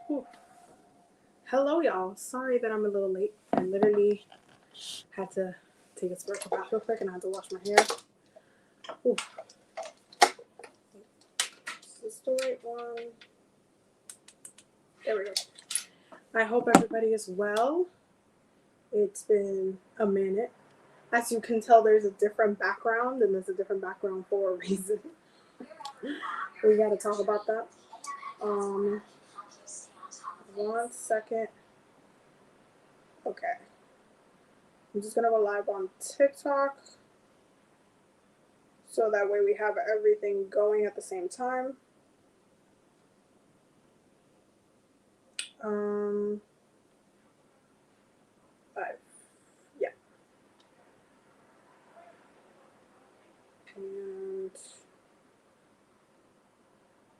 Whew. Hello, y'all. Sorry that I'm a little late. I literally had to take a spiritual bath real quick and I had to wash my hair. Whew. Is this the right one? There we go. I hope everybody is well. It's been a minute. As you can tell, there's a different background, and there's a different background for a reason. We got to talk about that. 1 second. Okay. I'm just going to go live on TikTok. So that way we have everything going at the same time. Yeah. And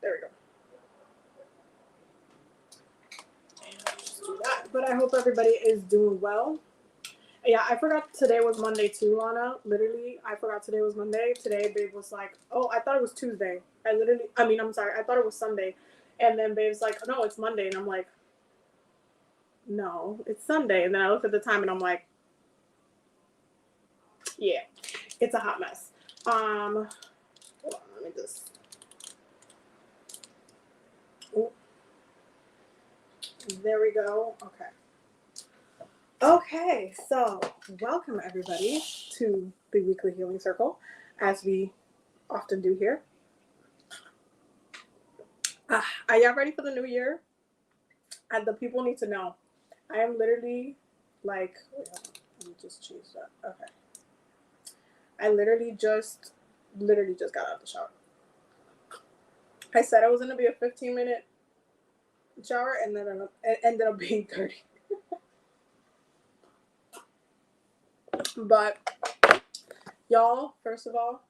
there we go. Just do that. But I hope everybody is doing well. Yeah, I forgot today was Monday too, Lana. Literally, I forgot today was Monday. Today, babe was like, oh, I thought it was Tuesday. I'm sorry, I thought it was Sunday. And then babe's like, no, it's Monday. And I'm like, no, it's Sunday. And then I looked at the time and I'm like, yeah, it's a hot mess. Hold on, let me just. Oh, there we go. Okay. Okay, so welcome everybody to the weekly healing circle, as we often do here. Are y'all ready for the new year? And the people need to know. I am literally like, wait, let me just change that. Okay. I literally just got out of the shower. I said I was gonna be a 15-minute shower, and then it ended up being 30. But y'all, first of all,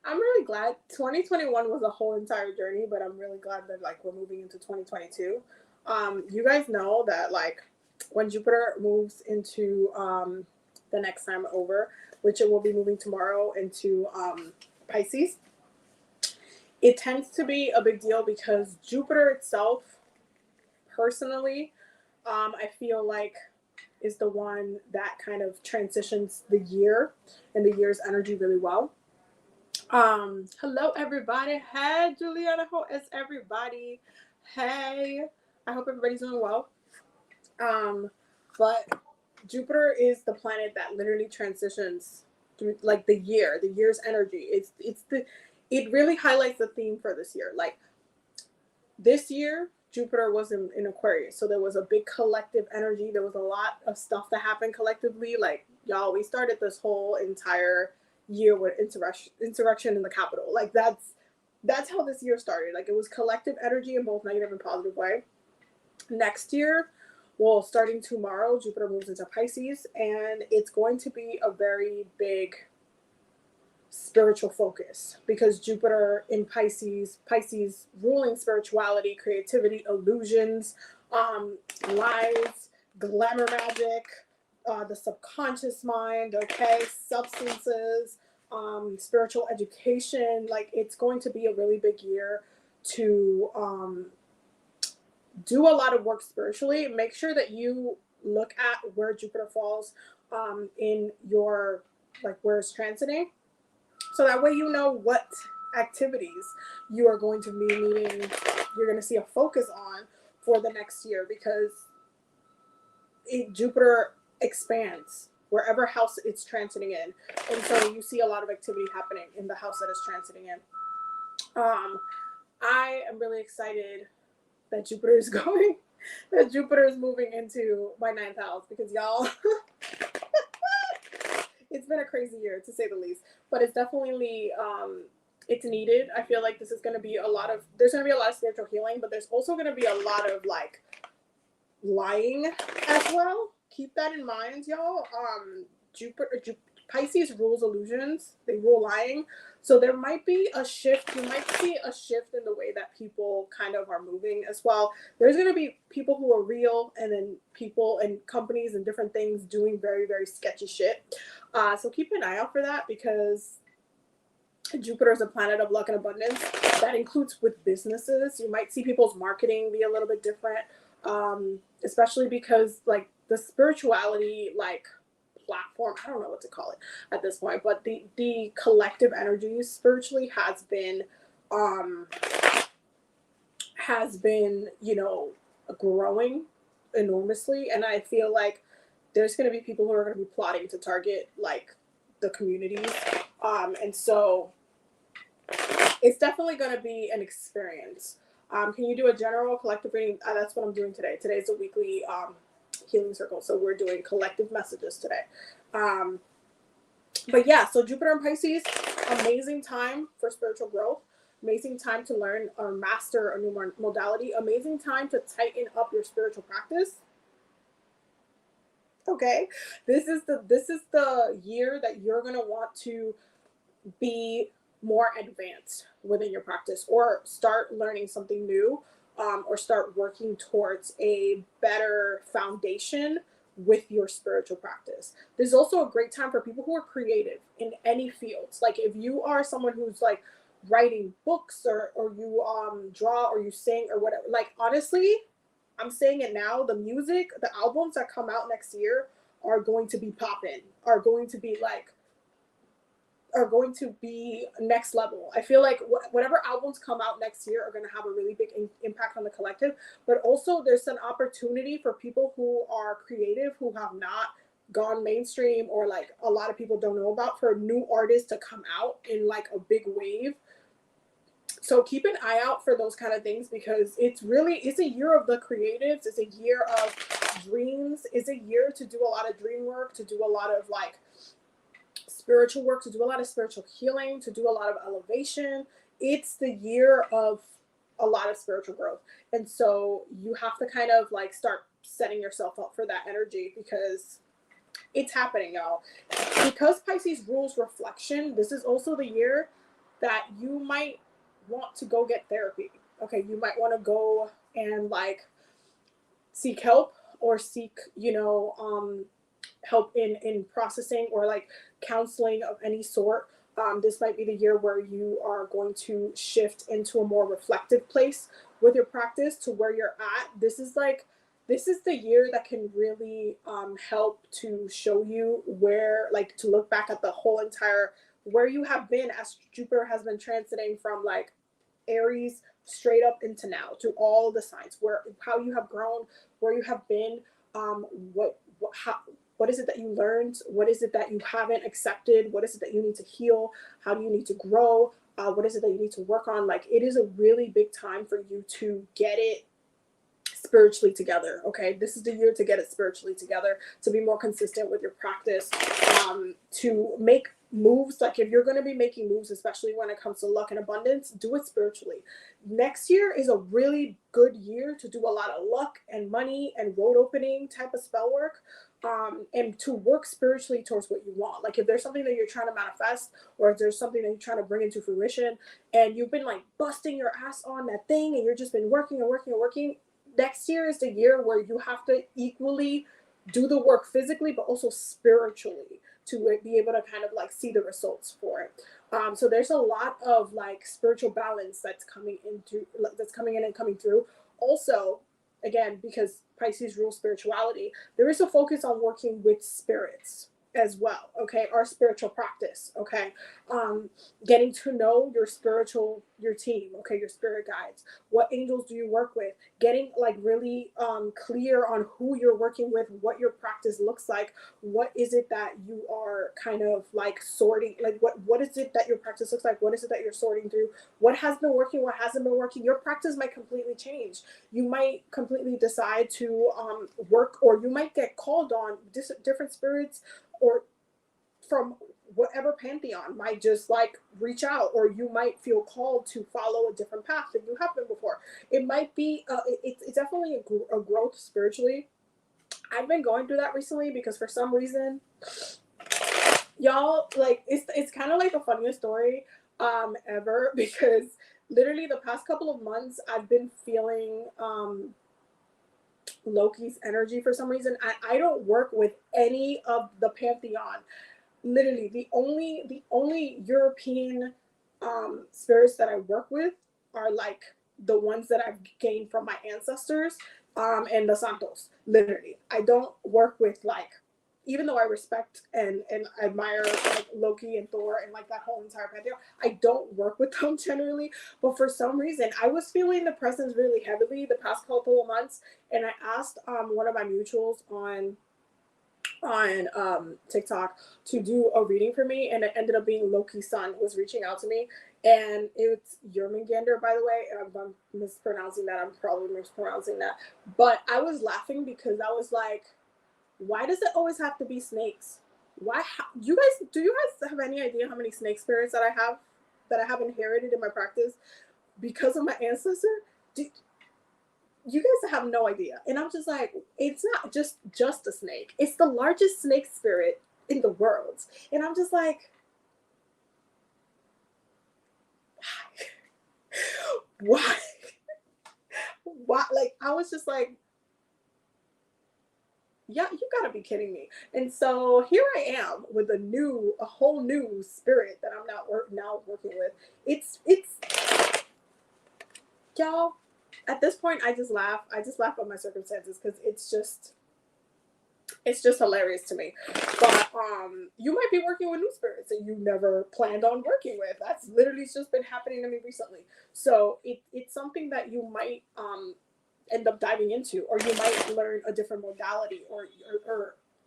I'm really glad 2021 was a whole entire journey, but I'm really glad that like we're moving into 2022. You guys know that like when Jupiter moves into the next time over, which it will be moving tomorrow into Pisces, it tends to be a big deal because Jupiter itself, personally, I feel like is the one that kind of transitions the year and the year's energy really well. Hello everybody. Hey Juliana, how is everybody? Hey, I hope everybody's doing well. But Jupiter is the planet that literally transitions through like the year's energy. It really highlights the theme for this year. Like this year, Jupiter was in Aquarius, so there was a big collective energy. There was a lot of stuff that happened collectively. Like y'all, we started this whole entire year with insurrection in the Capitol. Like that's how this year started. Like it was collective energy in both negative and positive way. Next year, well, starting tomorrow, Jupiter moves into Pisces, and it's going to be a very big spiritual focus because Jupiter in Pisces ruling spirituality, creativity, illusions, lies, glamour magic, the subconscious mind, okay, substances, spiritual education. Like it's going to be a really big year to do a lot of work spiritually. Make sure that you look at where Jupiter falls in your, like where it's transiting, so that way you know what activities you are going to be needing, you're going to see a focus on for the next year, because Jupiter expands wherever house it's transiting in. And so you see a lot of activity happening in the house that it's transiting in. I am really excited that Jupiter is moving into my 9th house, because y'all, it's been a crazy year to say the least, but it's definitely it's needed. I feel like this is going to be there's going to be a lot of spiritual healing, but there's also going to be a lot of like lying as well. Keep that in mind, y'all. Pisces rules illusions. They rule lying. So there might be a shift. You might see a shift in the way that people kind of are moving as well. There's going to be people who are real, and then people and companies and different things doing very, very sketchy shit. So keep an eye out for that, because Jupiter is a planet of luck and abundance. That includes with businesses. You might see people's marketing be a little bit different, especially because like the spirituality like platform, I don't know what to call it at this point, but the collective energy spiritually um, has been, you know, growing enormously. And I feel like there's going to be people who are going to be plotting to target like the communities. And so it's definitely going to be an experience. Can you do a general collective reading? That's what I'm doing today. Today's a weekly healing circle. So we're doing collective messages today. But yeah, so Jupiter and Pisces, amazing time for spiritual growth. Amazing time to learn or master a new modality. Amazing time to tighten up your spiritual practice. Okay, this is the year that you're gonna want to be more advanced within your practice, or start learning something new, or start working towards a better foundation with your spiritual practice. This is also a great time for people who are creative in any fields. Like if you are someone who's like writing books, or you draw, or you sing, or whatever, like honestly, I'm saying it now, the music, the albums that come out next year are going to be popping, are going to be next level. I feel like whatever albums come out next year are going to have a really big impact on the collective. But also there's an opportunity for people who are creative, who have not gone mainstream, or like a lot of people don't know about, for new artists to come out in like a big wave. So keep an eye out for those kind of things, because it's a year of the creatives. It's a year of dreams. It's a year to do a lot of dream work, to do a lot of like spiritual work, to do a lot of spiritual healing, to do a lot of elevation. It's the year of a lot of spiritual growth. And so you have to kind of like start setting yourself up for that energy, because it's happening, y'all. Because Pisces rules reflection, this is also the year that you might want to go get therapy. Okay, you might want to go and like seek help, or seek, help in processing, or like counseling of any sort. This might be the year where you are going to shift into a more reflective place with your practice, to where you're at. This is the year that can really help to show you where, like, to look back at the whole entire, where you have been as Jupiter has been transiting from like Aries straight up into now, to all the signs, how you have grown, where you have been, what is it that you learned, what is it that you haven't accepted, what is it that you need to heal, how do you need to grow, what is it that you need to work on. Like, it is a really big time for you to get it spiritually together. Okay, this is the year to get it spiritually together, to be more consistent with your practice, to make moves. Like, if you're going to be making moves, especially when it comes to luck and abundance, do it spiritually. Next year is a really good year to do a lot of luck and money and road opening type of spell work, and to work spiritually towards what you want. Like, if there's something that you're trying to manifest, or if there's something that you're trying to bring into fruition, and you've been like busting your ass on that thing, and you're just been working and working and working, next year is the year where you have to equally do the work physically, but also spiritually, to be able to kind of like see the results for it. So there's a lot of like spiritual balance that's coming in and coming through. Also, again, because Pisces rules spirituality, there is a focus on working with spirits as well. Okay, our spiritual practice. Okay, getting to know your team. Okay, your spirit guides. What angels do you work with? Getting like really clear on who you're working with, what your practice looks like. What is it that you are kind of like sorting? Like, what is it that your practice looks like? What is it that you're sorting through? What has been working? What hasn't been working? Your practice might completely change. You might completely decide to work, or you might get called on different spirits, or from whatever pantheon might just like reach out, or you might feel called to follow a different path than you have been before. It might be it's definitely a growth spiritually. I've been going through that recently, because for some reason, y'all, like, it's kind of like the funniest story ever, because literally the past couple of months I've been feeling Loki's energy for some reason. I don't work with any of the pantheon. Literally the only European spirits that I work with are like the ones that I've gained from my ancestors, and the Santos. Literally, I don't work with like, even though I respect and admire like Loki and Thor and like that whole entire pantheon, I don't work with them generally. But for some reason, I was feeling the presence really heavily the past couple of months, and I asked one of my mutuals on TikTok to do a reading for me, and it ended up being Loki's son was reaching out to me, and it's Yermangander, by the way. If I'm mispronouncing that, I'm probably mispronouncing that, but I was laughing because I was like, why does it always have to be snakes? Why? Do you guys have any idea how many snake spirits that I have inherited in my practice because of my ancestor? Do, you guys have no idea. And I'm just like, it's not just a snake. It's the largest snake spirit in the world. And I'm just like, why? Why? Like, I was just like, yeah, you gotta be kidding me. And so here I am with a whole new spirit that I'm now working with. It's y'all, at this point I just laugh at my circumstances because it's just hilarious to me. But you might be working with new spirits that you never planned on working with. That's literally just been happening to me recently. So it's something that you might end up diving into, or you might learn a different modality, or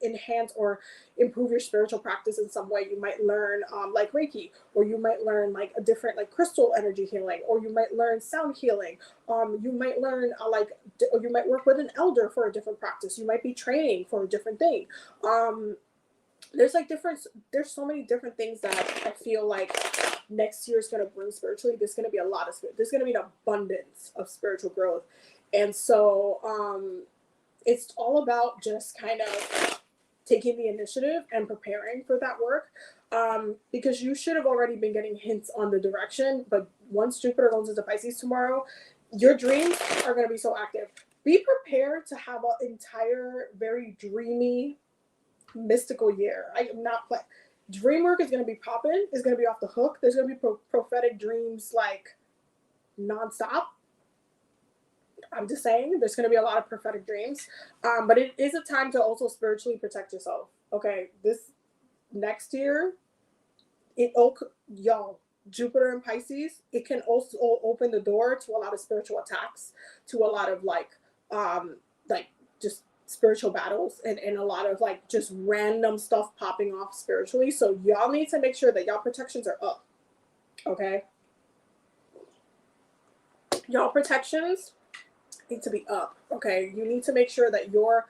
enhance or improve your spiritual practice in some way. You might learn like Reiki, or you might learn like a different like crystal energy healing, or you might learn sound healing. You might learn or you might work with an elder for a different practice. You might be training for a different thing. There's so many different things that I feel like next year is going to bring spiritually. There's going to be a lot of there's going to be an abundance of spiritual growth. And so it's all about just kind of taking the initiative and preparing for that work, because you should have already been getting hints on the direction. But once Jupiter goes into Pisces tomorrow, your dreams are going to be so active. Be prepared to have an entire very dreamy, mystical year. I am not playing. Dream work is going to be popping. It's going to be off the hook. There's going to be prophetic dreams like nonstop. I'm just saying, there's going to be a lot of prophetic dreams, but it is a time to also spiritually protect yourself. Okay, this next year, y'all, Jupiter in Pisces, it can also open the door to a lot of spiritual attacks, to a lot of like just spiritual battles, and a lot of like just random stuff popping off spiritually. So y'all need to make sure that y'all protections are up. Okay, y'all protections need to be up. Okay, you need to make sure that you're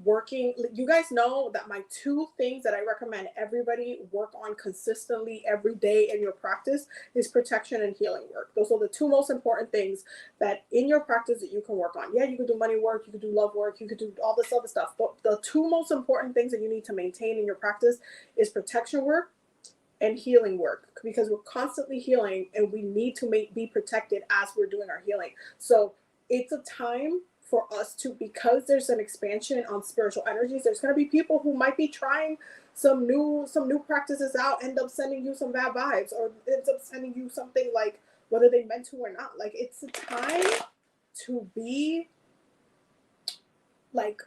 working. You guys know that my two things that I recommend everybody work on consistently every day in your practice is protection and healing work. Those are the two most important things that in your practice that you can work on. Yeah, you could do money work, you could do love work, you could do all this other stuff, but the two most important things that you need to maintain in your practice is protection work and healing work, because we're constantly healing and we need to be protected as we're doing our healing. So it's a time for us to, because there's an expansion on spiritual energies, there's going to be people who might be trying some new practices out, end up sending you some bad vibes, or ends up sending you something like, whether they meant to or not. Like, it's a time to be like,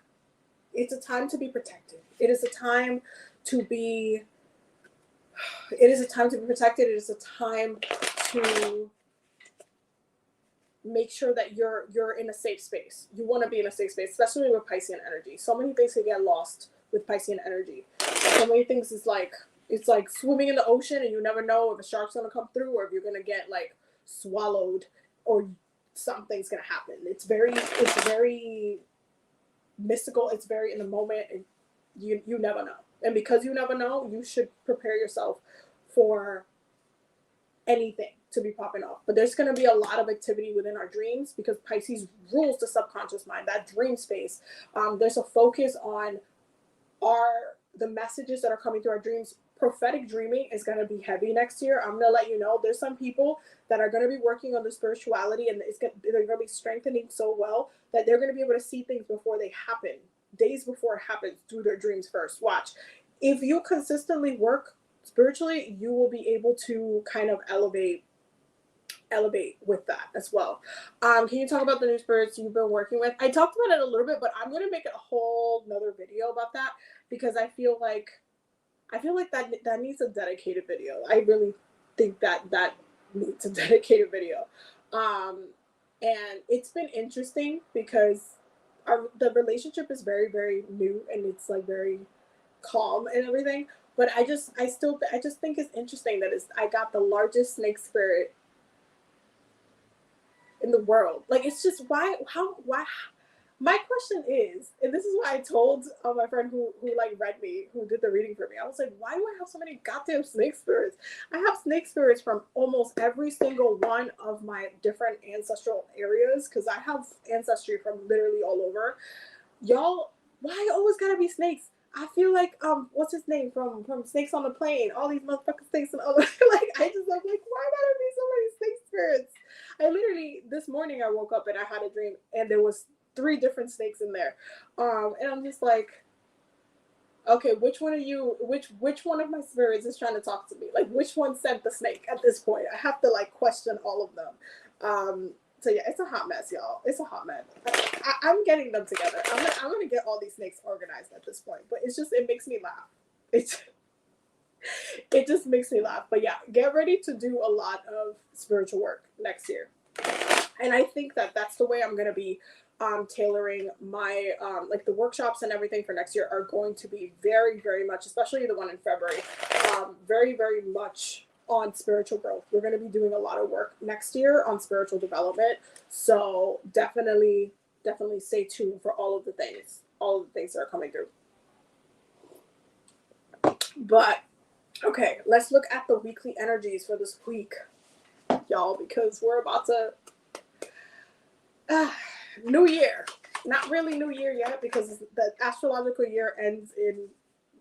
it's a time to be protected. It is a time to be protected. It is a time to make sure that you're in a safe space. You want to be in a safe space, especially with Piscean energy. So many things can get lost with Piscean energy. So many things is like, it's like swimming in the ocean and you never know if a shark's gonna come through, or if you're gonna get like swallowed, or something's gonna happen. It's very mystical. It's very in the moment. You never know. And because you never know, you should prepare yourself for anything to be popping off. But there's going to be a lot of activity within our dreams, because Pisces rules the subconscious mind, that dream space. There's a focus on the messages that are coming through our dreams. Prophetic dreaming is going to be heavy next year. I'm going to let you know, there's some people that are going to be working on the spirituality, and they're going to be strengthening so well that they're going to be able to see things before they happen, days before it happens, through their dreams first. Watch. If you consistently work spiritually, you will be able to kind of elevate with that as well. Can you talk about the new spirits you've been working with? I talked about it a little bit, but I'm going to make it a whole another video about that, because I feel like that needs a dedicated video. I really think that needs a dedicated video. And it's been interesting because the relationship is very, very new, and it's like very calm and everything. But I just think it's interesting that I got the largest snake spirit in the world. Like, it's just why. My question is, and this is why I told my friend who like read me, who did the reading for me, I was like, why do I have so many goddamn snake spirits? I have snake spirits from almost every single one of my different ancestral areas, because I have ancestry from literally all over. Y'all, why always gotta be snakes? I feel like what's his name from Snakes on the Plane? All these motherfucking snakes and other like I'm like, why gotta be so many snake spirits? I literally, this morning I woke up and I had a dream, and there was 3 different snakes in there, and I'm just like, okay, which one of my spirits is trying to talk to me? Like, which one sent the snake at this point? I have to like question all of them. So yeah, it's a hot mess, y'all. It's a hot mess. I'm getting them together. I'm gonna get all these snakes organized at this point. But it makes me laugh. It just makes me laugh. But yeah, get ready to do a lot of spiritual work next year. And I think that that's the way I'm gonna be tailoring my like the workshops and everything for next year are going to be very, very much, especially the one in February, very, very much on spiritual growth. We're going to be doing a lot of work next year on spiritual development. So definitely stay tuned for all of the things that are coming through. But okay, let's look at the weekly energies for this week, y'all, because we're about to New Year. Not really New Year yet, because the astrological year ends in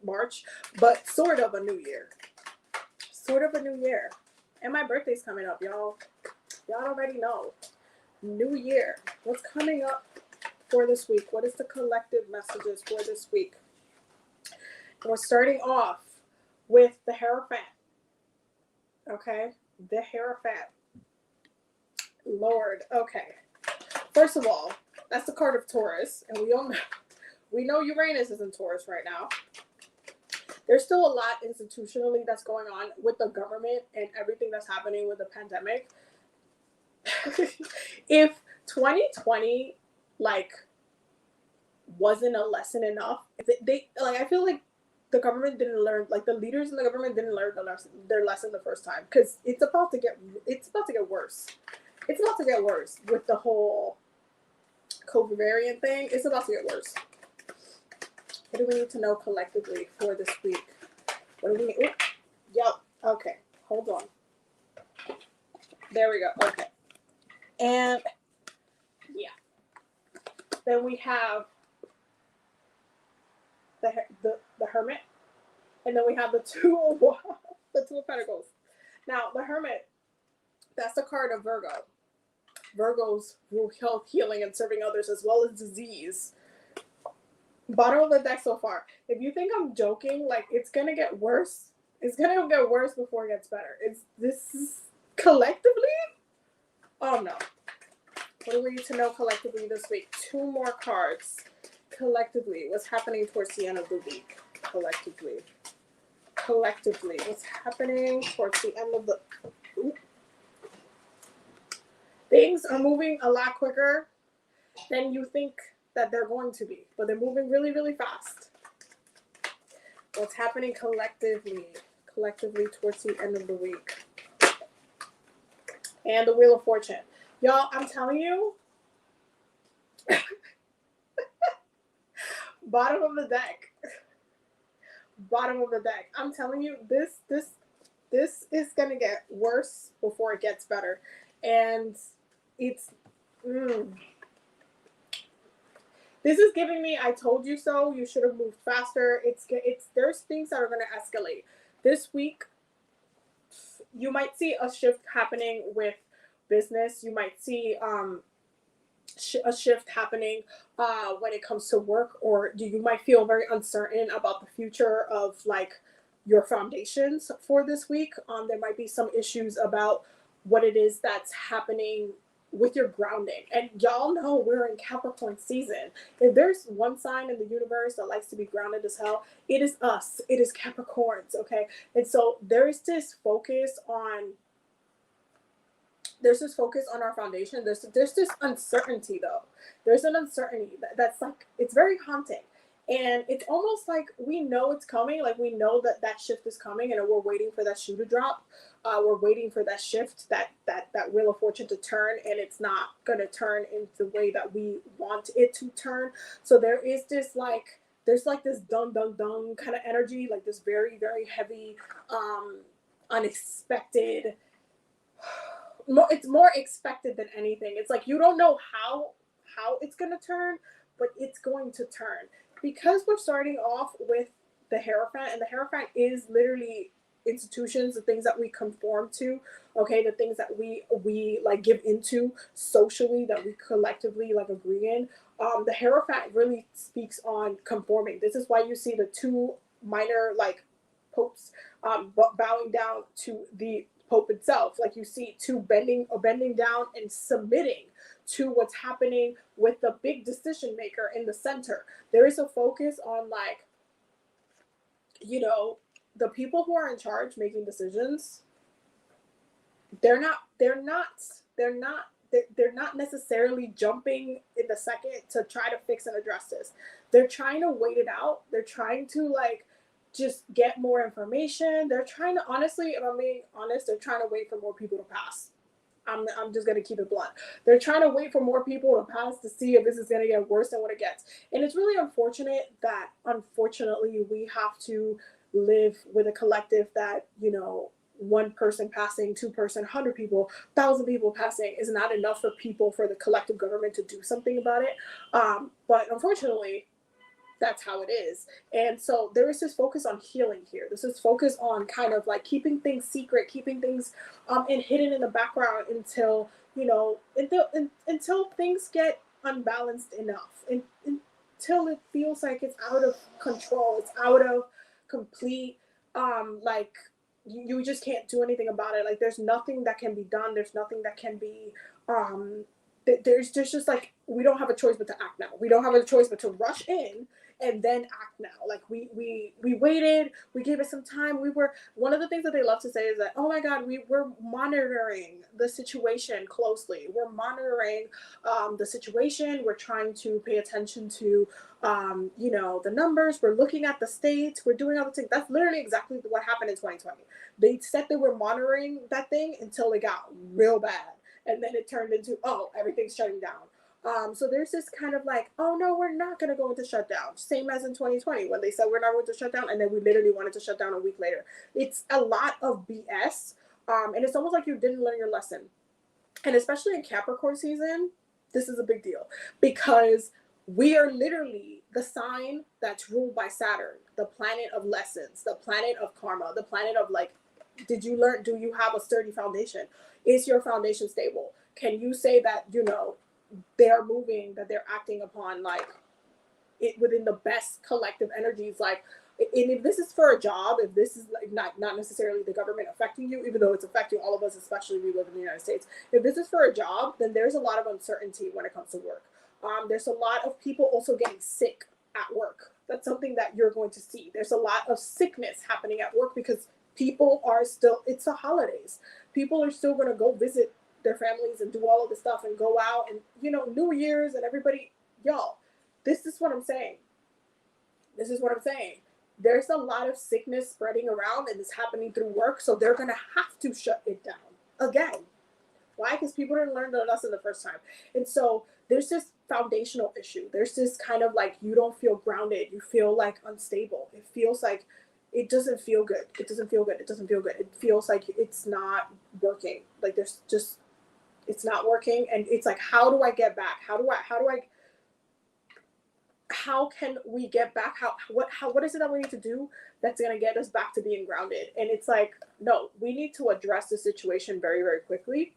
March, but sort of a new year. Sort of a new year. And my birthday's coming up, y'all. Y'all already know. New year. What's coming up for this week? What is the collective messages for this week? And we're starting off with the Hierophant. Okay? The Hierophant. Lord. Okay. First of all, that's the card of Taurus. And we know Uranus is in Taurus right now. There's still a lot institutionally that's going on with the government and everything that's happening with the pandemic. If 2020 like wasn't a lesson enough, they like, I feel like the government didn't learn, like the leaders in the government didn't learn their lesson the first time, because it's about to get worse. It's about to get worse with the whole COVID variant thing. It's about to get worse. What do we need to know collectively for this week? What do we need? Yep. Okay. Hold on. There we go. Okay. And yeah. Then we have the Hermit. And then we have the Two of Pentacles. Now, the Hermit, that's the card of Virgo. Virgos rule health, healing, and serving others, as well as disease. Bottom of the deck so far. If you think I'm joking, like, it's gonna get worse. It's gonna get worse before it gets better. This is collectively. Oh no. What do we need to know collectively this week? 2 more cards. Collectively, what's happening towards the end of the week? Collectively, what's happening towards the end of the. Ooh. Things are moving a lot quicker than you think that they're going to be, but they're moving really, really fast. What's happening collectively towards the end of the week? And the Wheel of Fortune. Y'all, I'm telling you, bottom of the deck. I'm telling you, this is gonna get worse before it gets better, and it's. This is giving me, I told you so. You should have moved faster. There's things that are going to escalate this week. You might see a shift happening with business. You might see a shift happening when it comes to work, or you might feel very uncertain about the future of like your foundations for this week. There might be some issues about what it is that's happening with your grounding. And y'all know we're in Capricorn season. If there's one sign in the universe that likes to be grounded as hell, it is us. It is Capricorns, okay? And so there's this focus on our foundation. There's this uncertainty though. There's an uncertainty that's like, it's very haunting. And it's almost like we know it's coming, like we know that shift is coming, and we're waiting for that shoe to drop. We're waiting for that shift, that wheel of fortune to turn, and it's not gonna turn in the way that we want it to turn. So there is this like, there's like this dun dun dun kind of energy, like this very, very heavy, unexpected. It's more expected than anything. It's like you don't know how it's gonna turn, but it's going to turn. Because we're starting off with the Hierophant, and the Hierophant is literally institutions, the things that we conform to, okay, the things that we like give into socially, that we collectively like agree in. The Hierophant really speaks on conforming. This is why you see the two minor like popes bowing down to the Pope itself. Like you see two bending down and submitting to what's happening with the big decision maker in the center. There is a focus on like, you know, the people who are in charge making decisions. They're not necessarily jumping in the second to try to fix and address this. They're trying to wait it out. They're trying to like just get more information. They're trying to, honestly, if I'm being honest, they're trying to wait for more people to pass. I'm just going to keep it blunt. They're trying to wait for more people to pass to see if this is going to get worse than what it gets. And it's really unfortunate that, unfortunately, we have to live with a collective that, you know, one person passing, two person, 100 people, 1,000 people passing is not enough for people, for the collective government to do something about it. But unfortunately, that's how it is. And so there is this focus on healing here. This is focus on kind of like keeping things secret, keeping things and hidden in the background until, you know, until things get unbalanced enough, until it feels like it's out of control, it's out of complete like you just can't do anything about it. Like there's nothing that can be done. There's nothing that can be there's just like, we don't have a choice but to act now. We don't have a choice but to rush in and then act now. Like we waited, we gave it some time. We were, one of the things that they love to say is that, oh my God, we're monitoring the situation closely. We're monitoring the situation. We're trying to pay attention to, you know, the numbers. We're looking at the states. We're doing all the things. That's literally exactly what happened in 2020. They said they were monitoring that thing until it got real bad. And then it turned into, oh, everything's shutting down. So there's this kind of like, oh no, we're not going to go into shutdown. Same as in 2020 when they said we're not going to shut down, and then we literally wanted to shut down a week later. It's a lot of BS. And it's almost like you didn't learn your lesson. And especially in Capricorn season, this is a big deal because we are literally the sign that's ruled by Saturn, the planet of lessons, the planet of karma, the planet of like, did you learn? Do you have a sturdy foundation? Is your foundation stable? Can you say that, you know, they're moving, that they're acting upon like it within the best collective energies? Like, and if this is for a job, if this is like not necessarily the government affecting you, even though it's affecting all of us, especially if we live in the United States, if this is for a job, then there's a lot of uncertainty when it comes to work. There's a lot of people also getting sick at work. That's something that you're going to see. There's a lot of sickness happening at work because people are still, it's the holidays. People are still going to go visit their families and do all of this stuff and go out and, you know, New Year's and everybody, y'all, this is what I'm saying. This is what I'm saying. There's a lot of sickness spreading around and it's happening through work. So they're going to have to shut it down again. Why? Because people didn't learn the lesson the first time. And so there's this foundational issue. There's this kind of like, you don't feel grounded. You feel like unstable. It feels like it doesn't feel good. It doesn't feel good. It doesn't feel good. It feels like it's not working. Like there's just, it's not working. And it's like, how do I get back? How can we get back? What is it that we need to do that's going to get us back to being grounded? And it's like, no, we need to address the situation very, very quickly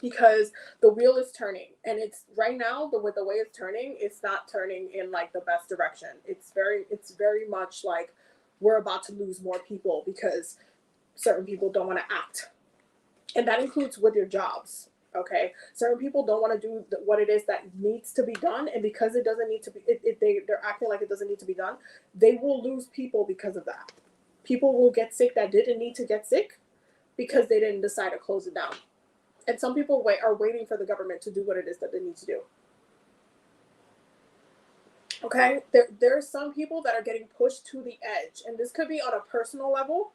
because the wheel is turning, and it's right now with the way it's turning, it's not turning in like the best direction. It's very much like we're about to lose more people because certain people don't want to act. And that includes with your jobs. Okay, certain people don't want to do what it is that needs to be done, and because it doesn't need to be, they're acting like it doesn't need to be done. They will lose people because of that. People will get sick that didn't need to get sick because they didn't decide to close it down. And some people are waiting for the government to do what it is that they need to do. Okay, there are some people that are getting pushed to the edge, and this could be on a personal level,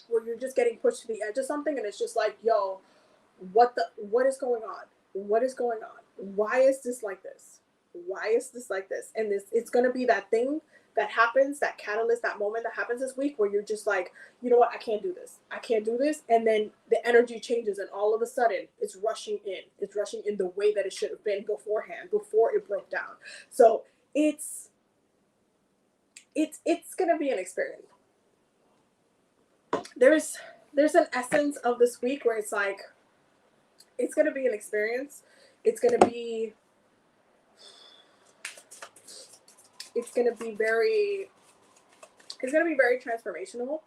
where you're just getting pushed to the edge of something, and it's just like, yo, what is going on? What is going on? Why is this like this? Why is this like this? And it's going to be that thing that happens, that catalyst, that moment that happens this week where you're just like, you know what, I can't do this. I can't do this. And then the energy changes, and all of a sudden it's rushing in. It's rushing in the way that it should have been beforehand, before it broke down. So it's going to be an experience. There's an essence of this week where it's like, it's going to be an experience. It's going to be very transformational,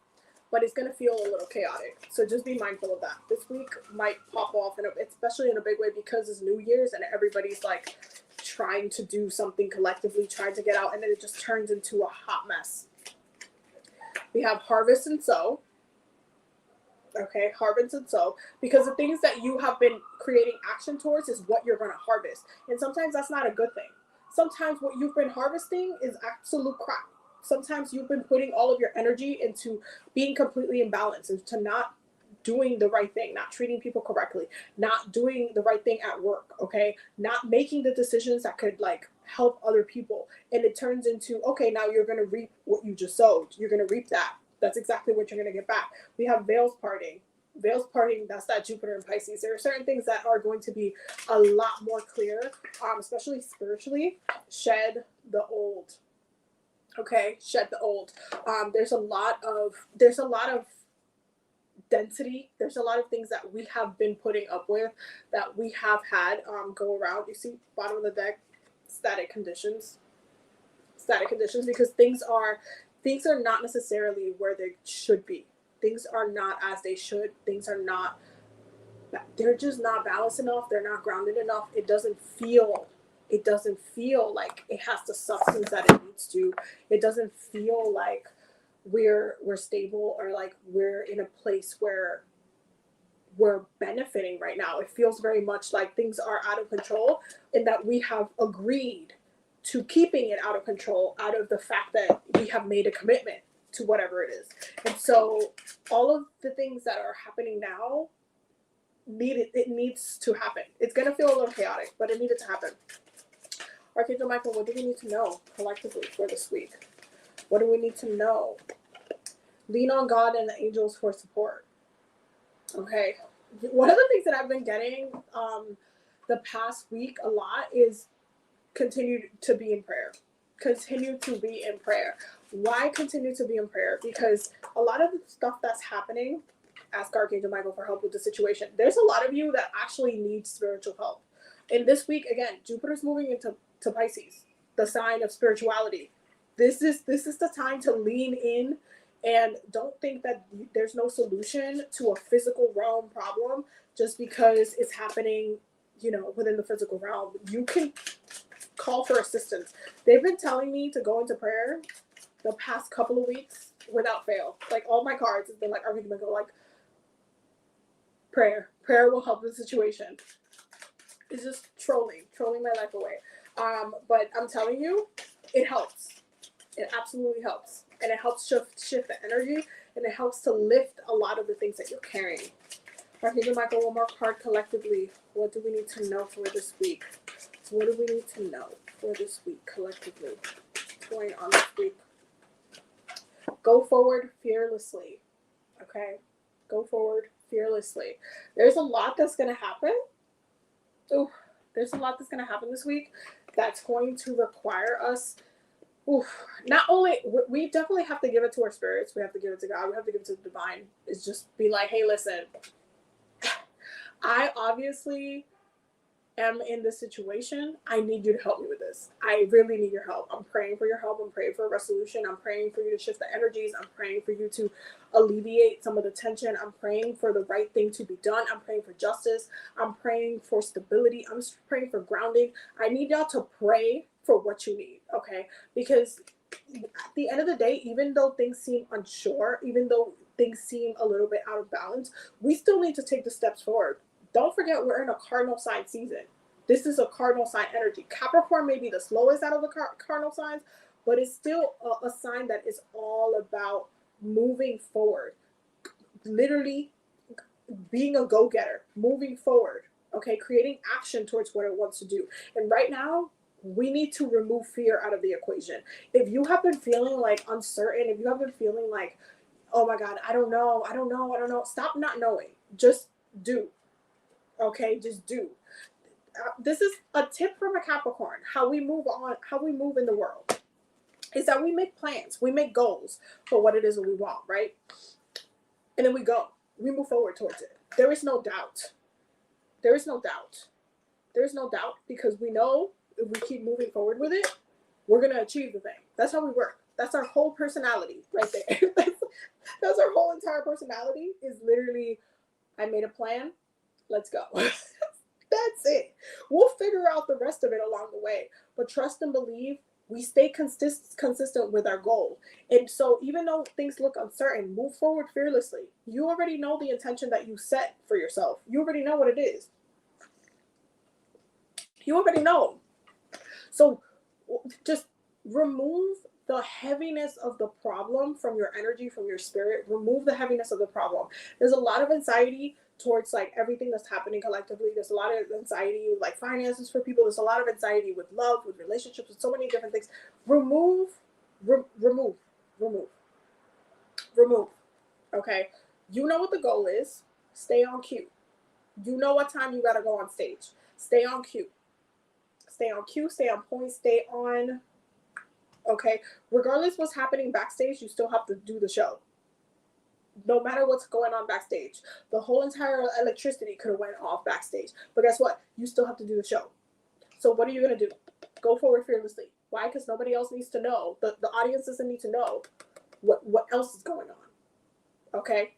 but it's going to feel a little chaotic. So just be mindful of that. This week might pop off, especially in a big way, because it's New Year's and everybody's like trying to do something collectively, trying to get out, and then it just turns into a hot mess. We have harvest and sow. Okay, harvest and sow, because the things that you have been creating action towards is what you're going to harvest. And sometimes that's not a good thing. Sometimes what you've been harvesting is absolute crap. Sometimes you've been putting all of your energy into being completely imbalanced, into not doing the right thing, not treating people correctly, not doing the right thing at work, okay? Not making the decisions that could like help other people. And it turns into, okay, now you're going to reap what you just sowed. You're going to reap that. That's exactly what you're going to get back. We have veils parting. Veils parting, that's that Jupiter and Pisces. There are certain things that are going to be a lot more clear, especially spiritually. Shed the old. Okay, shed the old. There's a lot of density. There's a lot of things that we have been putting up with, that we have had go around. You see, bottom of the deck, static conditions. Static conditions, because things are not necessarily where they should be. Things are not as they should. Things are not, they're just not balanced enough. They're not grounded enough. It doesn't feel like it has the substance that it needs to. It doesn't feel like we're stable, or like we're in a place where we're benefiting right now. It feels very much like things are out of control, and that we have agreed to keeping it out of control, out of the fact that we have made a commitment to whatever it is. And so all of the things that are happening now, it needs to happen. It's going to feel a little chaotic, but it needed to happen. Archangel Michael, what do we need to know collectively for this week? What do we need to know? Lean on God and the angels for support. Okay. One of the things that I've been getting the past week a lot is continue to be in prayer. Continue to be in prayer. Why continue to be in prayer? Because a lot of the stuff that's happening, ask Archangel Michael for help with the situation. There's a lot of you that actually need spiritual help. And this week, again, Jupiter's moving into Pisces, the sign of spirituality. This is the time to lean in, and don't think that there's no solution to a physical realm problem just because it's happening, within the physical realm. You can call for assistance. They've been telling me to go into prayer the past couple of weeks without fail. Like, all my cards have been like, are we gonna go like prayer? Prayer will help the situation. It's just trolling my life away. But I'm telling you, it helps. It absolutely helps, and it helps shift the energy, and it helps to lift a lot of the things that you're carrying. Archangel Michael, one more card collectively. What do we need to know for this week? So what do we need to know for this week collectively? What's going on this week? Go forward fearlessly. Okay? Go forward fearlessly. There's a lot that's going to happen. Ooh, there's a lot that's going to happen this week that's going to require us. Not only, we definitely have to give it to our spirits. We have to give it to God. We have to give it to the divine. It's just be like, hey, listen, I obviously am in this situation, I need you to help me with this. I really need your help. I'm praying for your help. I'm praying for a resolution. I'm praying for you to shift the energies. I'm praying for you to alleviate some of the tension. I'm praying for the right thing to be done. I'm praying for justice. I'm praying for stability. I'm praying for grounding. I need y'all to pray for what you need, okay? Because at the end of the day, even though things seem unsure, even though things seem a little bit out of balance, we still need to take the steps forward. Don't forget, we're in a cardinal sign season. This is a cardinal sign energy. Capricorn may be the slowest out of the cardinal signs, but it's still a sign that is all about moving forward. Literally being a go-getter, moving forward, okay? Creating action towards what it wants to do. And right now, we need to remove fear out of the equation. If you have been feeling like uncertain, if you have been feeling like, oh my God, I don't know, stop not knowing. Just do. Okay, just do. This is a tip from a Capricorn. How we move on, how we move in the world is that we make plans, we make goals for what it is that we want, right? And then we go, we move forward towards it. There is no doubt. There is no doubt. There's no doubt because we know if we keep moving forward with it, we're going to achieve the thing. That's how we work. That's our whole personality right there. That's our whole entire personality is literally, I made a plan. Let's go. That's it. We'll figure out the rest of it along the way. But trust and believe, we stay consistent with our goal. And so even though things look uncertain, move forward fearlessly. You already know the intention that you set for yourself. You already know what it is. You already know. So just remove the heaviness of the problem from your energy, from your spirit. Remove the heaviness of the problem. There's a lot of anxiety towards like everything that's happening collectively. There's a lot of anxiety with like finances for people. There's a lot of anxiety with love, with relationships, with so many different things. Remove. Okay. You know what the goal is. Stay on cue. You know what time you got to go on stage. Stay on cue. Stay on cue, stay on point, stay on, okay? Regardless what's happening backstage, you still have to do the show. No matter what's going on backstage. The whole entire electricity could have went off backstage. But guess what? You still have to do the show. So what are you going to do? Go forward fearlessly. Why? Because nobody else needs to know. The audience doesn't need to know what else is going on. Okay?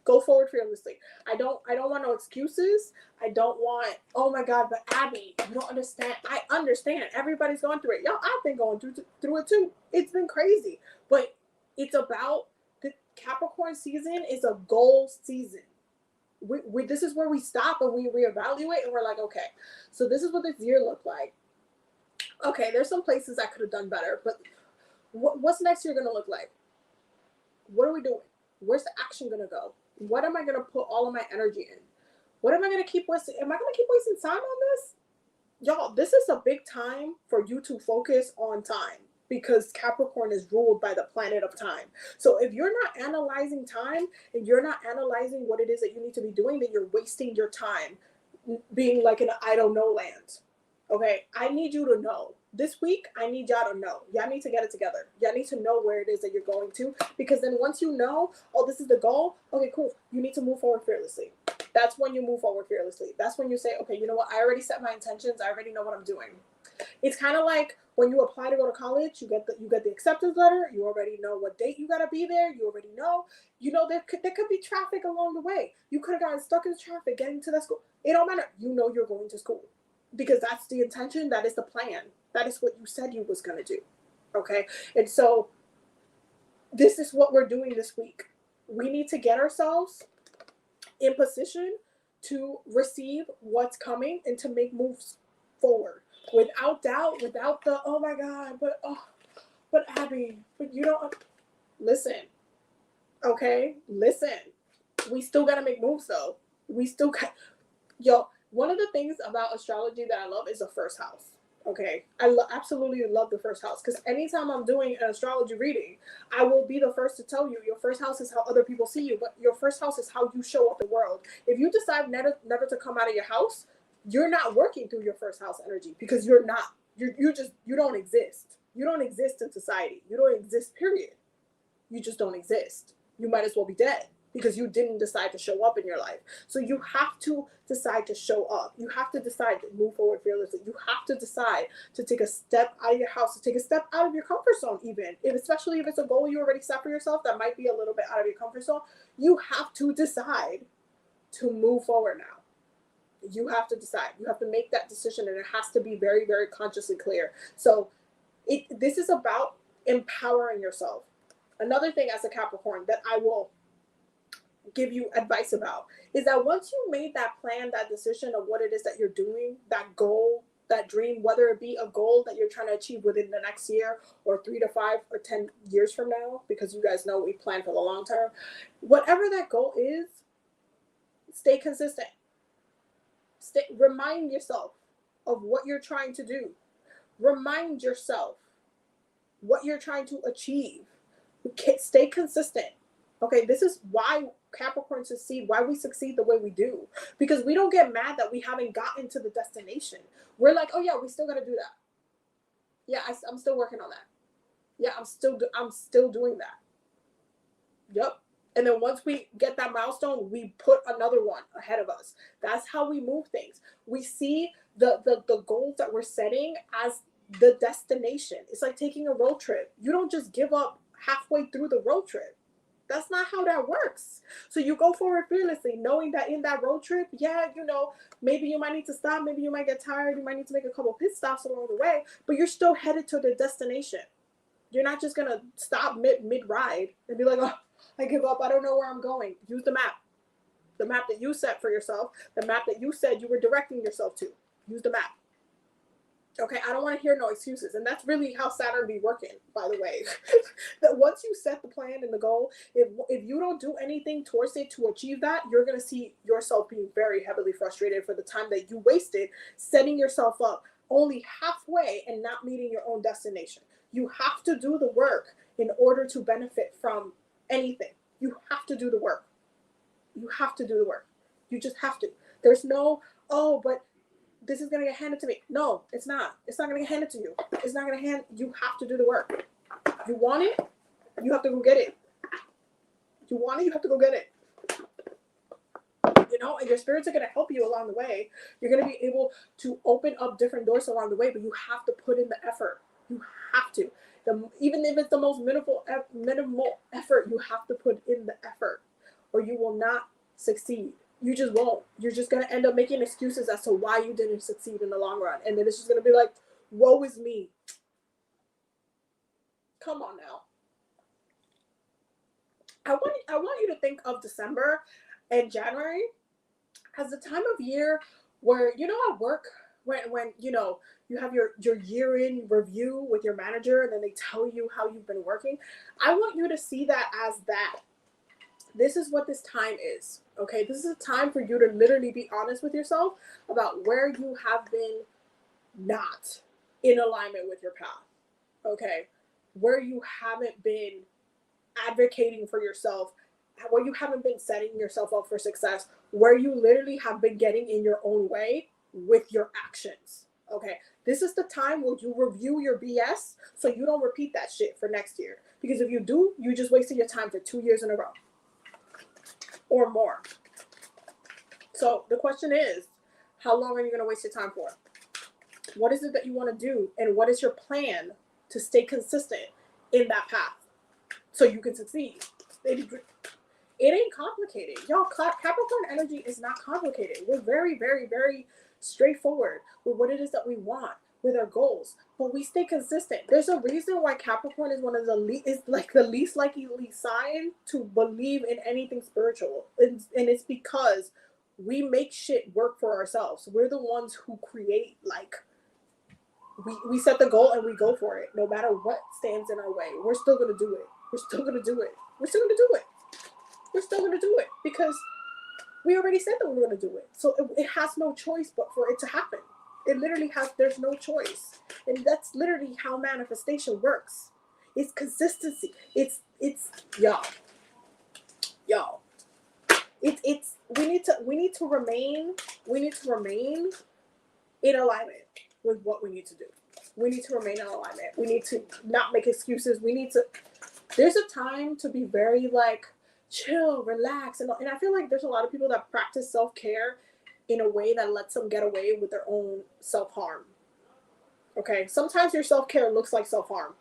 Go forward fearlessly. I don't want no excuses. I don't want, oh my God, but Abby, you don't understand. I understand. Everybody's going through it. Y'all, I've been going through it too. It's been crazy. But it's about the Capricorn season is a goal season. We this is where we stop and we reevaluate and we're like, okay, so this is what this year looked like. Okay, there's some places I could have done better, but what's next year going to look like? What are we doing? Where's the action going to go? What am I going to put all of my energy in? What am I going to keep wasting? Am I going to keep wasting time on this? Y'all, this is a big time for you to focus on time because Capricorn is ruled by the planet of time. So if you're not analyzing time and you're not analyzing what it is that you need to be doing, then you're wasting your time being like in an I don't know land. Okay, I need you to know. This week, I need y'all to know. Y'all need to get it together. Y'all need to know where it is that you're going to. Because then once you know, oh, this is the goal. Okay, cool. You need to move forward fearlessly. That's when you move forward fearlessly. That's when you say, okay, you know what? I already set my intentions. I already know what I'm doing. It's kind of like when you apply to go to college, you get the acceptance letter. You already know what date you got to be there. You already know. You know, there could be traffic along the way. You could have gotten stuck in traffic getting to that school. It don't matter. You know you're going to school. Because that's the intention, that is the plan. That is what you said you was going to do. Okay? And so this is what we're doing this week. We need to get ourselves in position to receive what's coming and to make moves forward. Without doubt, without the, oh my God, but Abby, but you don't, listen. Okay? Listen. We still got to make moves though. We still got, one of the things about astrology that I love is the first house. Okay, I absolutely love the first house because anytime I'm doing an astrology reading, I will be the first to tell you your first house is how other people see you, but your first house is how you show up in the world. If you decide never to come out of your house, you're not working through your first house energy because you don't exist. You don't exist in society. You don't exist, period. You just don't exist. You might as well be dead. because you didn't decide to show up in your life. So you have to decide to show up. You have to decide to move forward fearlessly. You have to decide to take a step out of your house, to take a step out of your comfort zone, even if, especially if it's a goal you already set for yourself that might be a little bit out of your comfort zone. You have to decide to move forward now. You have to decide. You have to make that decision, and it has to be very, very consciously clear. So this is about empowering yourself. Another thing as a Capricorn that I will give you advice about is that once you made that plan, that decision of what it is that you're doing, that goal, that dream, whether it be a goal that you're trying to achieve within the next year or 3 to 5 or 10 years from now, because you guys know we plan for the long term, whatever that goal is, stay consistent. Remind yourself of what you're trying to do. Remind yourself what you're trying to achieve. Stay consistent. Okay, this is why Capricorn succeed, why we succeed the way we do. Because we don't get mad that we haven't gotten to the destination. We're like, oh yeah, we still got to do that. Yeah, I'm still working on that. Yeah, I'm still doing that. Yep. And then once we get that milestone, we put another one ahead of us. That's how we move things. We see the goals that we're setting as the destination. It's like taking a road trip. You don't just give up halfway through the road trip. That's not how that works. So you go forward fearlessly, knowing that in that road trip, yeah, maybe you might need to stop. Maybe you might get tired. You might need to make a couple pit stops along the way, but you're still headed to the destination. You're not just going to stop mid-ride and be like, oh, I give up. I don't know where I'm going. Use the map. The map that you set for yourself. The map that you said you were directing yourself to. Use the map. Okay, I don't want to hear no excuses. And that's really how Saturn be working, by the way. That once you set the plan and the goal, if you don't do anything towards it to achieve that, you're going to see yourself being very heavily frustrated for the time that you wasted setting yourself up only halfway and not meeting your own destination. You have to do the work in order to benefit from anything. You have to do the work. You have to do the work. You just have to. There's no, oh, but this is going to get handed to me. No, it's not. It's not going to get handed to you. It's not going to you have to do the work. You want it, you have to go get it. You want it, you have to go get it. And your spirits are going to help you along the way. You're going to be able to open up different doors along the way, but you have to put in the effort. You have to. Even if it's the most minimal effort, you have to put in the effort, or you will not succeed. You just won't. You're just going to end up making excuses as to why you didn't succeed in the long run. And then it's just going to be like, woe is me. Come on now. I want you to think of December and January as the time of year where, at work, when you have your year-end review with your manager and then they tell you how you've been working. I want you to see that as that. This is what this time is, okay? This is a time for you to literally be honest with yourself about where you have been not in alignment with your path, okay? Where you haven't been advocating for yourself, where you haven't been setting yourself up for success, where you literally have been getting in your own way with your actions, okay? This is the time where you review your BS so you don't repeat that shit for next year. Because if you do, you just wasted your time for 2 years in a row. Or more. So the question is, how long are you going to waste your time for? What is it that you want to do? And what is your plan to stay consistent in that path so you can succeed? It ain't complicated. Y'all, Capricorn energy is not complicated. We're very, very, very straightforward with what it is that we want, with our goals, but we stay consistent. There's a reason why Capricorn is one of the least likely sign to believe in anything spiritual, and it's because we make shit work for ourselves. We're the ones who create, we set the goal and we go for it, no matter what stands in our way. We're still gonna do it. We're still gonna do it. We're still gonna do it. We're still gonna do it because we already said that we were gonna do it. So it has no choice but for it to happen. It literally there's no choice. And that's literally how manifestation works. It's consistency. It's y'all. We need to remain in alignment with what we need to do. We need to remain in alignment. We need to not make excuses. There's a time to be very chill, relax. And I feel like there's a lot of people that practice self-care in a way that lets them get away with their own self-harm. Okay, sometimes your self-care looks like self-harm.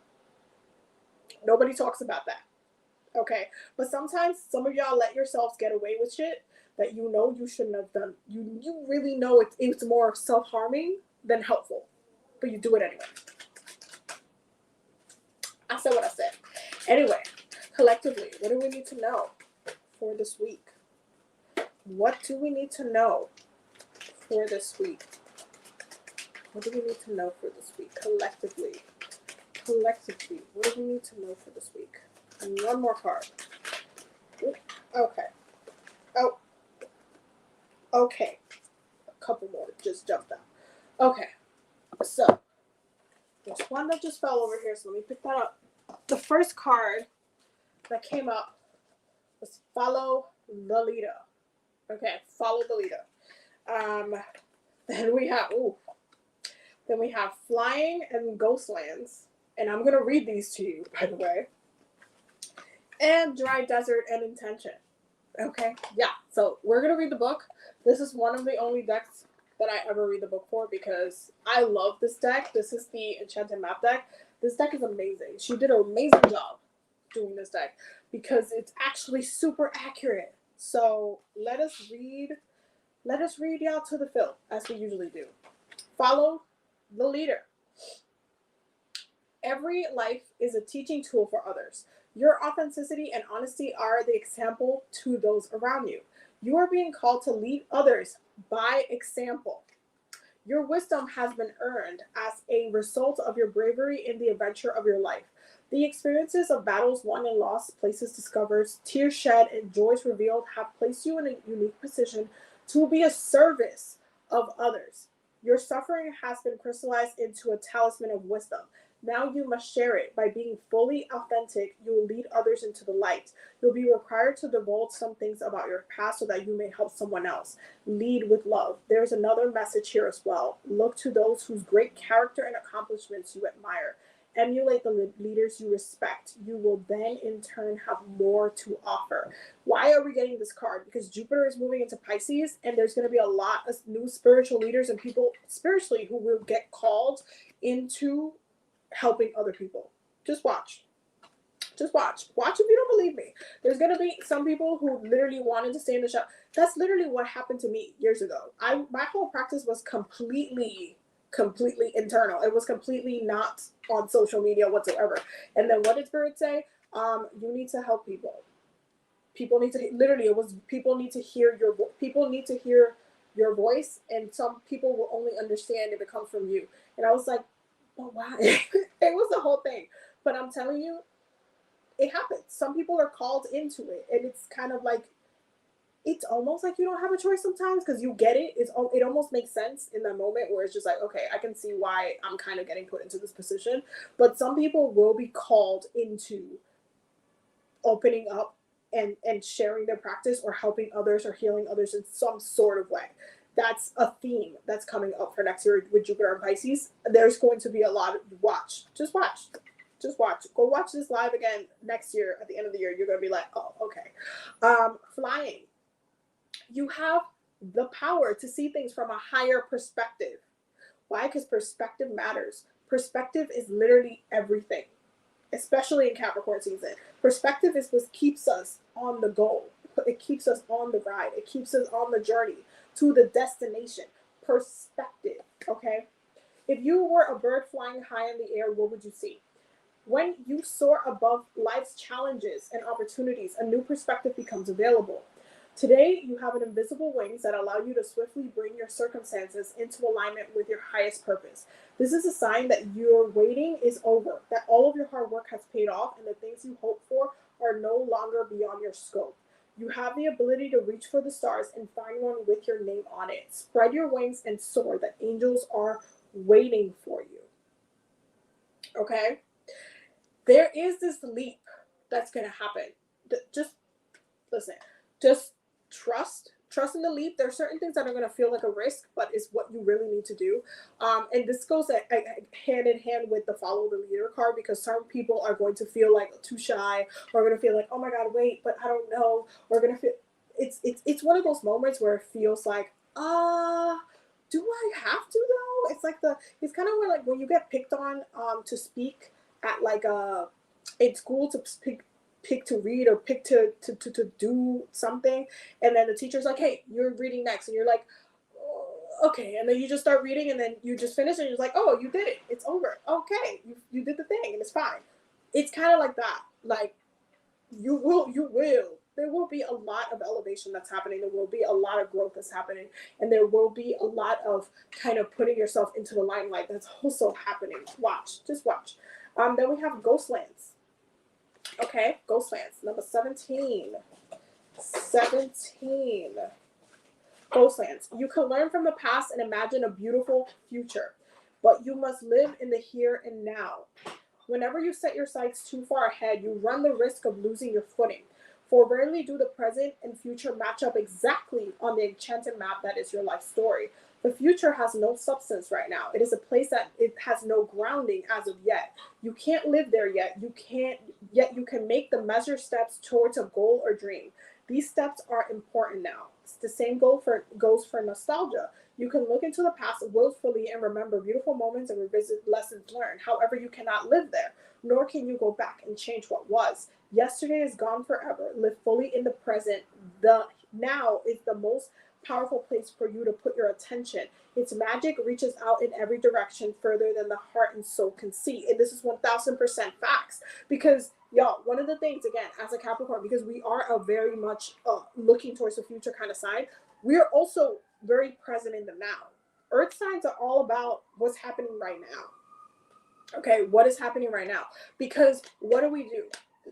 Nobody talks about that. Okay, but sometimes some of y'all let yourselves get away with shit that you know you shouldn't have done. You really know it's more self-harming than helpful, but you do it anyway. I said what I said. Anyway, collectively, what do we need to know for this week? What do we need to know for this week? What do we need to know for this week? Collectively, what do we need to know for this week? And one more card. Ooh, okay. Oh, okay. A couple more just jumped out. Okay. So, there's one that just fell over here, so let me pick that up. The first card that came up was follow the leader. Okay, follow the leader. Then we have flying and ghostlands, and I'm gonna read these to you, by the way. And dry desert and intention. Okay, yeah. So we're gonna read the book. This is one of the only decks that I ever read the book for because I love this deck. This is the Enchanted Map deck. This deck is amazing. She did an amazing job doing this deck because it's actually super accurate. So let us read y'all to the fill as we usually do. Follow the leader. Every life is a teaching tool for others. Your authenticity and honesty are the example to those around you. You are being called to lead others by example. Your wisdom has been earned as a result of your bravery in the adventure of your life. The experiences of battles won and lost, places discovered, tears shed, and joys revealed have placed you in a unique position to be a service of others. Your suffering has been crystallized into a talisman of wisdom. Now you must share it. By being fully authentic, you will lead others into the light. You'll be required to divulge some things about your past so that you may help someone else. Lead with love. There's another message here as well. Look to those whose great character and accomplishments you admire. Emulate the leaders you respect. You will then in turn have more to offer. Why are we getting this card? Because Jupiter is moving into Pisces, and there's going to be a lot of new spiritual leaders and people spiritually who will get called into helping other people. Just watch. Watch if you don't believe me. There's going to be some people who literally wanted to stay in the shop. That's literally what happened to me years ago. My whole practice was completely internal. It was completely not on social media whatsoever. And then what did Spirit say? You need to help people. People need to people need to hear your voice, and some people will only understand if it comes from you. And I was like, but why? It was the whole thing. But I'm telling you, it happens. Some people are called into it, and it's kind of like, it's almost like you don't have a choice sometimes because you get it. It almost makes sense in that moment where it's just like, okay, I can see why I'm kind of getting put into this position. But some people will be called into opening up and sharing their practice or helping others or healing others in some sort of way. That's a theme that's coming up for next year with Jupiter and Pisces. There's going to be a lot of just watch. Go watch this live again next year at the end of the year. You're going to be like, oh, okay. Flying. You have the power to see things from a higher perspective. Why? Because perspective matters. Perspective is literally everything, especially in Capricorn season. Perspective is what keeps us on the goal. It keeps us on the ride. It keeps us on the journey to the destination. Perspective, okay? If you were a bird flying high in the air, what would you see? When you soar above life's challenges and opportunities, a new perspective becomes available. Today, you have an invisible wings that allow you to swiftly bring your circumstances into alignment with your highest purpose. This is a sign that your waiting is over, that all of your hard work has paid off, and the things you hope for are no longer beyond your scope. You have the ability to reach for the stars and find one with your name on it. Spread your wings and soar. The angels are waiting for you. Okay? There is this leap that's going to happen. Just listen. Just trust trust in the leap. There are certain things that are going to feel like a risk, but it's what you really need to do. And this goes hand in hand with the follow the leader card, because some people are going to feel like too shy, or going to feel like, oh my God, wait, but I don't know. Or going to feel, it's one of those moments where it feels like, do I have to though? It's kind of where, like, when you get picked on to speak at like in school, to pick to read, or pick to do something, and then the teacher's like, hey, you're reading next, and you're like, oh, okay, and then you just start reading, and then you just finish, and you're like, oh, you did it, it's over, okay, you did the thing, and it's fine. It's kind of like that. Like, you will there will be a lot of elevation that's happening, there will be a lot of growth that's happening, and there will be a lot of kind of putting yourself into the limelight that's also happening. Just watch. Then we have Ghostlands. Okay, Ghostlands, number 17. Ghostlands. You can learn from the past and imagine a beautiful future, but you must live in the here and now. Whenever you set your sights too far ahead, you run the risk of losing your footing. For rarely do the present and future match up exactly on the enchanted map that is your life story. The future has no substance right now. It is a place that it has no grounding as of yet. You can't live there yet. Yet you can make the measured steps towards a goal or dream. These steps are important now. The same goes for nostalgia. You can look into the past willfully and remember beautiful moments and revisit lessons learned. However, you cannot live there, nor can you go back and change what was. Yesterday is gone forever. Live fully in the present. The now is the most powerful place for you to put your attention. Its magic reaches out in every direction further than the heart and soul can see. And this is 1000% facts. Because, y'all, one of the things, again, as a Capricorn, because we are a very much looking towards the future kind of sign, we are also very present in the now. Earth signs are all about what's happening right now. Okay, what is happening right now? Because what do?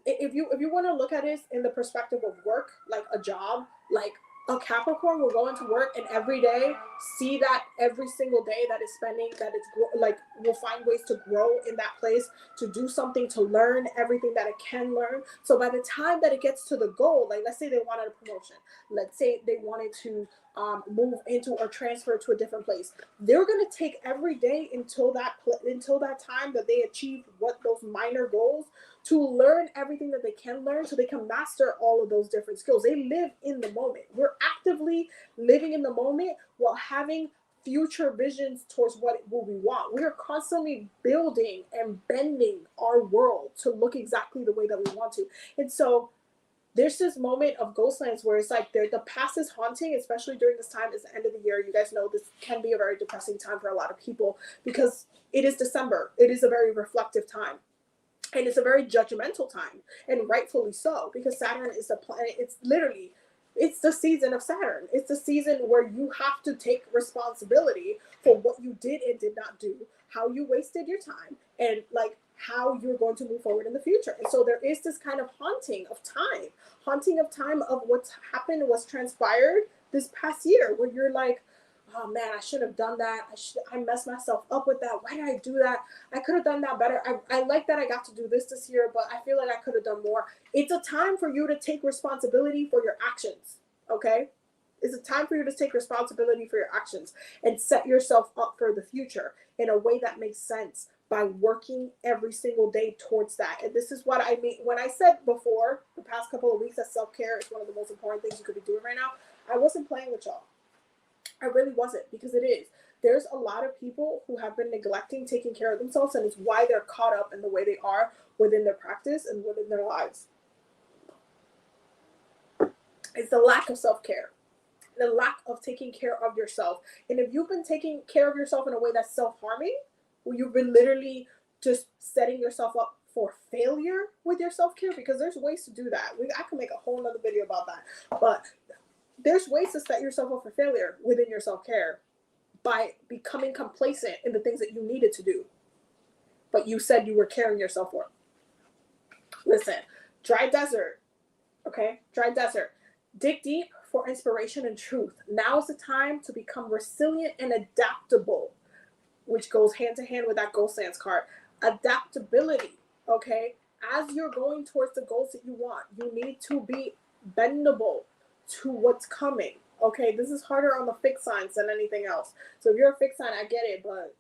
If you want to look at it in the perspective of work, like a job, like a Capricorn will go into work and every day see that every single day that is spending, that it's like, will find ways to grow in that place, to do something, to learn everything that it can learn. So by the time that it gets to the goal, like let's say they wanted a promotion, let's say they wanted to move into or transfer to a different place, they're going to take every day until that time that they achieve what those minor goals, to learn everything that they can learn so they can master all of those different skills. They live in the moment. We're actively living in the moment while having future visions towards what we want. We are constantly building and bending our world to look exactly the way that we want to. And so there's this moment of Ghostlands where it's like the past is haunting, especially during this time. It's the end of the year. You guys know this can be a very depressing time for a lot of people because it is December. It is a very reflective time. And it's a very judgmental time, and rightfully so, because Saturn is the planet. It's the season of Saturn. It's the season where you have to take responsibility for what you did and did not do, how you wasted your time, and like how you're going to move forward in the future. And so there is this kind of haunting of time of what's happened, what's transpired this past year, where you're like, oh man, I should have done that. I messed myself up with that. Why did I do that? I could have done that better. I like that I got to do this year, but I feel like I could have done more. It's a time for you to take responsibility for your actions, okay? It's a time for you to take responsibility for your actions and set yourself up for the future in a way that makes sense by working every single day towards that. And this is what I mean when I said before, the past couple of weeks, that self-care is one of the most important things you could be doing right now. I wasn't playing with y'all. I really wasn't, because it is. There's a lot of people who have been neglecting taking care of themselves, and it's why they're caught up in the way they are within their practice and within their lives. It's the lack of self-care, the lack of taking care of yourself. And if you've been taking care of yourself in a way that's self-harming, where you've been literally just setting yourself up for failure with your self-care, because there's ways to do that. I can make a whole nother video about that. But there's ways to set yourself up for failure within your self-care by becoming complacent in the things that you needed to do, but you said you were caring yourself for. Listen, dry desert, okay? Dry desert. Dig deep for inspiration and truth. Now is the time to become resilient and adaptable, which goes hand to hand with that Ghostlands card. Adaptability, okay? As you're going towards the goals that you want, you need to be bendable to what's coming, Okay, this is harder on the fixed signs than anything else. So if you're a fixed sign, I get it, but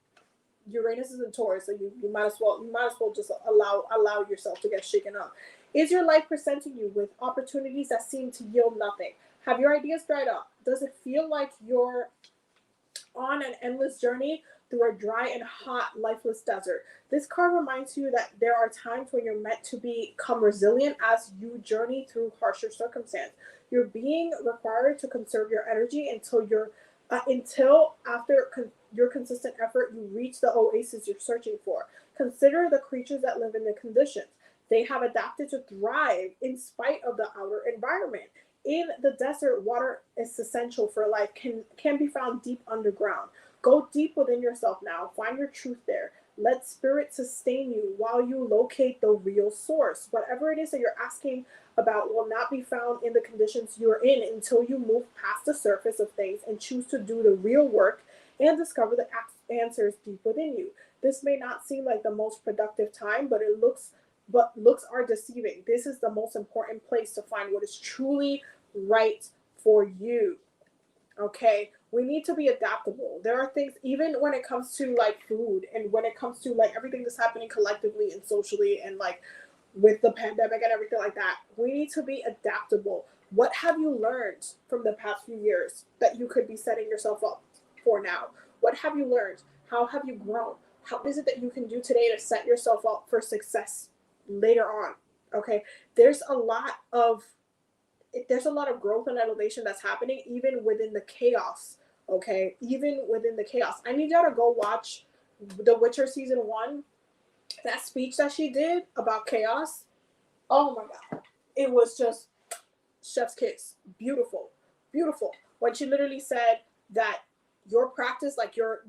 Uranus is in Taurus, so you might as well just allow yourself to get shaken up. Is your life presenting you with opportunities that seem to yield nothing? Have your ideas dried up? Does it feel like you're on an endless journey through a dry and hot, lifeless desert? This card reminds you that there are times when you're meant to become resilient as you journey through harsher circumstance. You're being required to conserve your energy until after your consistent effort, you reach the oasis you're searching for. Consider the creatures that live in the conditions. They have adapted to thrive in spite of the outer environment. In the desert, water is essential for life, can be found deep underground. Go deep within yourself now. Find your truth there. Let spirit sustain you while you locate the real source. Whatever it is that you're asking about will not be found in the conditions you're in until you move past the surface of things and choose to do the real work and discover the answers deep within you. This may not seem like the most productive time, but looks are deceiving. This is the most important place to find what is truly right for you. Okay, we need to be adaptable. There are things, even when it comes to like food and when it comes to like everything that's happening collectively and socially and like with the pandemic and everything like that, we need to be adaptable. What have you learned from the past few years that you could be setting yourself up for now? What have you learned? How have you grown? How is it that you can do today to set yourself up for success later on? Okay, there's a lot of growth and elevation that's happening even within the chaos. Okay, even within the chaos. I need y'all to go watch The Witcher season 1. That speech that she did about chaos. Oh my god, it was just chef's kiss. Beautiful, beautiful. When she literally said that your practice, like your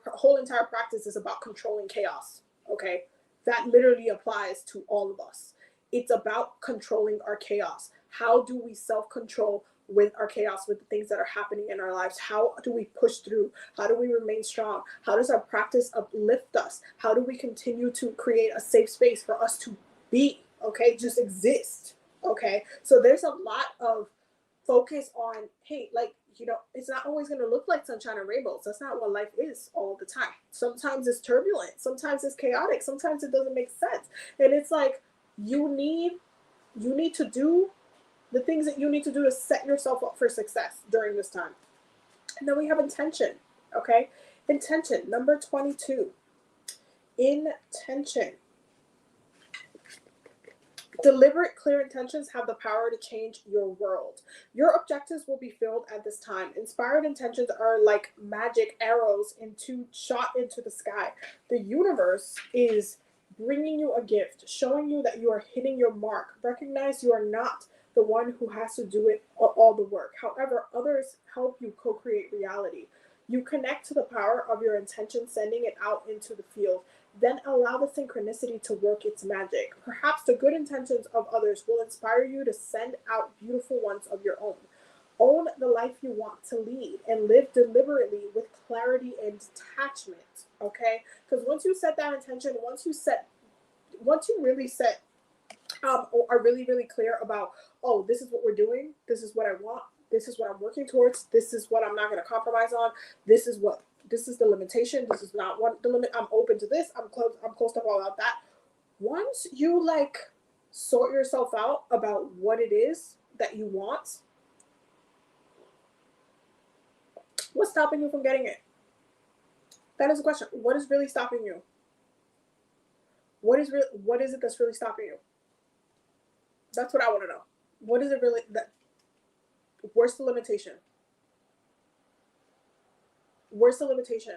whole entire practice, is about controlling chaos. Okay, that literally applies to all of us. It's about controlling our chaos. How do we self-control with our chaos, with the things that are happening in our lives? How do we push through? How do we remain strong? How does our practice uplift us? How do we continue to create a safe space for us to be, okay, just exist? Okay, so there's a lot of focus on, hey, like, it's not always going to look like sunshine and rainbows. That's not what life is all the time. Sometimes it's turbulent, sometimes it's chaotic, sometimes it doesn't make sense. And it's like you need to do the things that you need to do to set yourself up for success during this time. And then we have intention. Okay, intention, number 22. Intention. Deliberate, clear intentions have the power to change your world. Your objectives will be filled at this time. Inspired intentions are like magic arrows shot into the sky. The universe is bringing you a gift, showing you that you are hitting your mark. Recognize you are not the one who has to do it all the work. However, others help you co-create reality. You connect to the power of your intention, sending it out into the field. Then allow the synchronicity to work its magic. Perhaps the good intentions of others will inspire you to send out beautiful ones of your own. Own the life you want to lead and live deliberately with clarity and detachment. Okay? Because once you set that intention, once you really set are really, really clear about, oh, this is what we're doing, this is what I want, this is what I'm working towards, this is what I'm not going to compromise on, this is the limitation, this is not what the limit, I'm open to this, I'm close to all about that. Once you like sort yourself out about what it is that you want, what's stopping you from getting it? That is a question. What is really stopping you? What is it that's really stopping you? That's what I want to know. What is it really where's the limitation? Where's the limitation?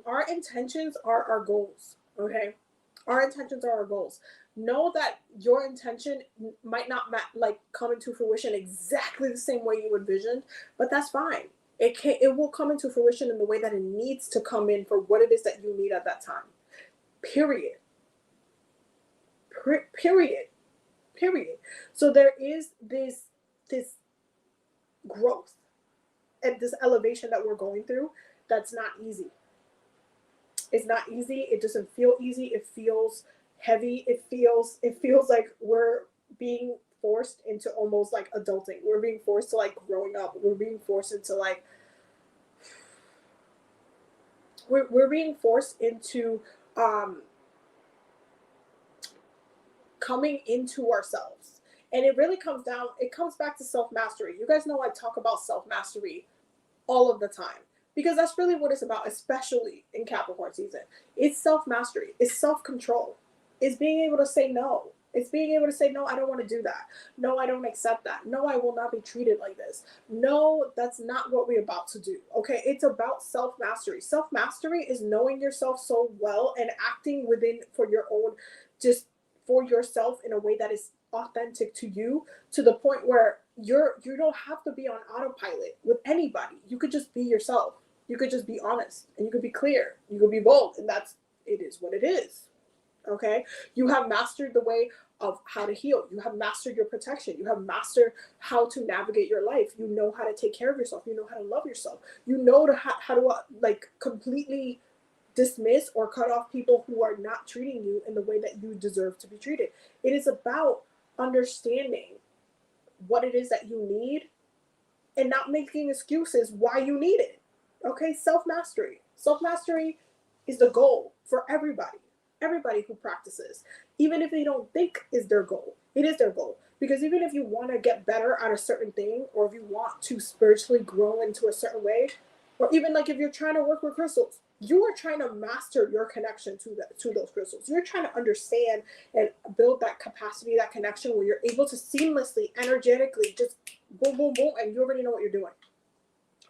Our intentions are our goals, okay? Our intentions are our goals. Know that your intention might not come into fruition exactly the same way you envisioned, but that's fine. It will come into fruition in the way that it needs to come in for what it is that you need at that time. Period. Period. So there is this growth and this elevation that we're going through that's not easy. It's not easy. It doesn't feel easy. It feels heavy. It feels like we're being forced into almost like adulting. We're being forced to like growing up. We're being forced into like we're being forced into coming into ourselves. And it really comes back to self-mastery. You guys know I talk about self-mastery all of the time because that's really what it's about, especially in Capricorn season. It's self-mastery, it's self-control, it's being able to say no. It's being able to say, no, I don't want to do that. No, I don't accept that. No, I will not be treated like this. No, that's not what we're about to do. Okay, it's about self-mastery. Self-mastery is knowing yourself so well and acting within for your own, just for yourself in a way that is authentic to you, to the point where you don't have to be on autopilot with anybody. You could just be yourself. You could just be honest, and you could be clear. You could be bold, and it is what it is. Okay, you have mastered the way of how to heal. You have mastered your protection. You have mastered how to navigate your life. You know how to take care of yourself. You know how to love yourself. You know how to like completely dismiss or cut off people who are not treating you in the way that you deserve to be treated. It is about understanding what it is that you need and not making excuses why you need it. Okay, self-mastery. Self-mastery is the goal for everybody. Everybody who practices, even if they don't think is their goal, it is their goal. Because even if you want to get better at a certain thing, or if you want to spiritually grow into a certain way, or even like if you're trying to work with crystals, you are trying to master your connection to those crystals. You're trying to understand and build that capacity, that connection where you're able to seamlessly, energetically, just boom, boom, boom, and you already know what you're doing.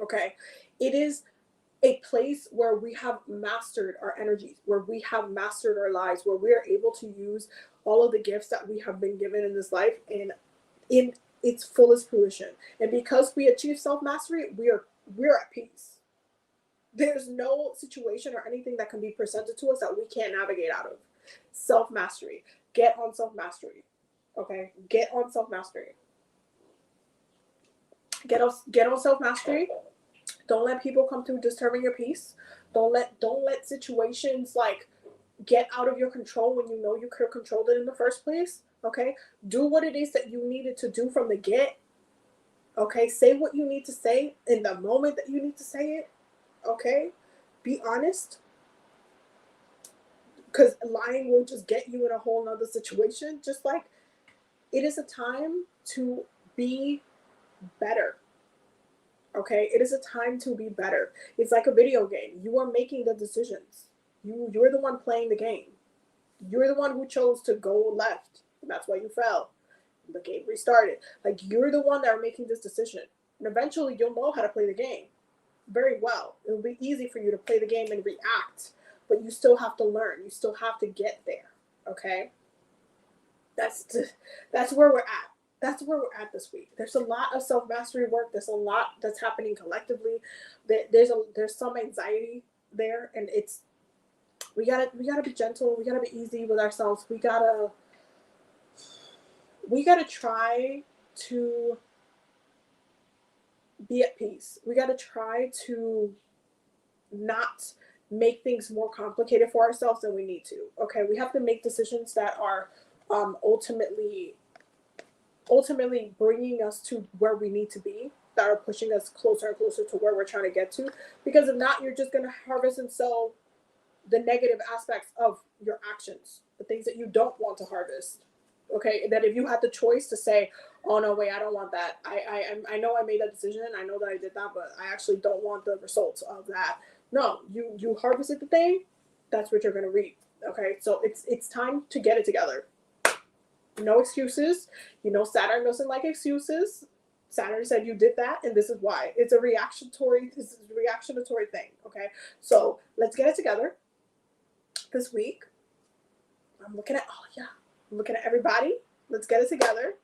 Okay, it is a place where we have mastered our energies, where we have mastered our lives, where we are able to use all of the gifts that we have been given in this life and in its fullest fruition. And because we achieve self-mastery, we're at peace. There's no situation or anything that can be presented to us that we can't navigate out of. Self-mastery. Get on self-mastery. Okay? Get on self-mastery. Get on self-mastery. Don't let people come through disturbing your peace. Don't let situations like get out of your control when you know you could have controlled it in the first place. Okay? Do what it is that you needed to do from the get. Okay? Say what you need to say in the moment that you need to say it. Okay? Be honest. Because lying will just get you in a whole nother situation. Just like it is a time to be better. Okay, it is a time to be better. It's like a video game. You are making the decisions. You're the one playing the game. You're the one who chose to go left. And that's why you fell. The game restarted. Like, you're the one that are making this decision. And eventually you'll know how to play the game very well. It'll be easy for you to play the game and react. But you still have to learn. You still have to get there. Okay? That's where we're at. That's where we're at this week. There's a lot of self-mastery work. There's a lot that's happening collectively. There's some anxiety there, and we gotta be gentle. We gotta be easy with ourselves. We gotta try to be at peace. We gotta try to not make things more complicated for ourselves than we need to. Okay, we have to make decisions that are ultimately bringing us to where we need to be, that are pushing us closer and closer to where we're trying to get to. Because if not, you're just going to harvest and sow the negative aspects of your actions, the things that you don't want to harvest. Okay, that if you had the choice to say, oh no, wait, I don't want that. I know I made that decision. I know that I did that, but I actually don't want the results of that. No, you harvested the thing. That's what you're going to reap. Okay, so it's time to get it together. No excuses. You know, Saturn doesn't like excuses. Saturn said you did that, and this is why. This is a reactionatory thing. Okay, so let's get it together this week. I'm looking at everybody. Let's get it together.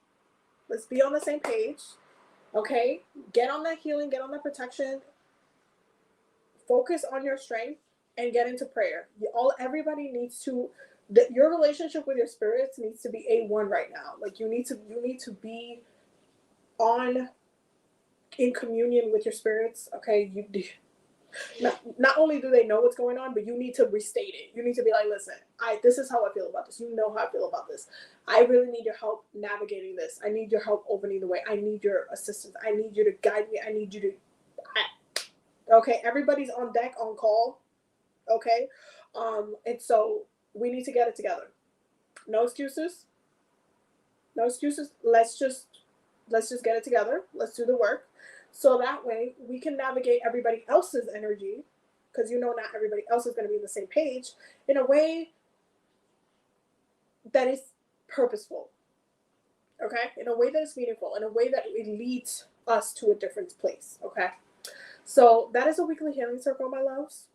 Let's be on the same page. Okay, get on that healing, get on that protection. Focus on your strength and get into prayer. Everybody needs to. Your relationship with your spirits needs to be A1 right now. Like you need to be in communion with your spirits. Okay, Not only do they know what's going on, but you need to restate it. You need to be like, listen, this is how I feel about this. You know how I feel about this. I really need your help navigating this. I need your help opening the way. I need your assistance. I need you to guide me. I need you to. Okay, everybody's on deck, on call. Okay, and so we need to get it together. No excuses. No excuses. Let's just get it together. Let's do the work. So that way we can navigate everybody else's energy, because you know not everybody else is going to be on the same page, in a way that is purposeful. Okay? In a way that is meaningful, in a way that it leads us to a different place. Okay? So that is a weekly healing circle, my loves.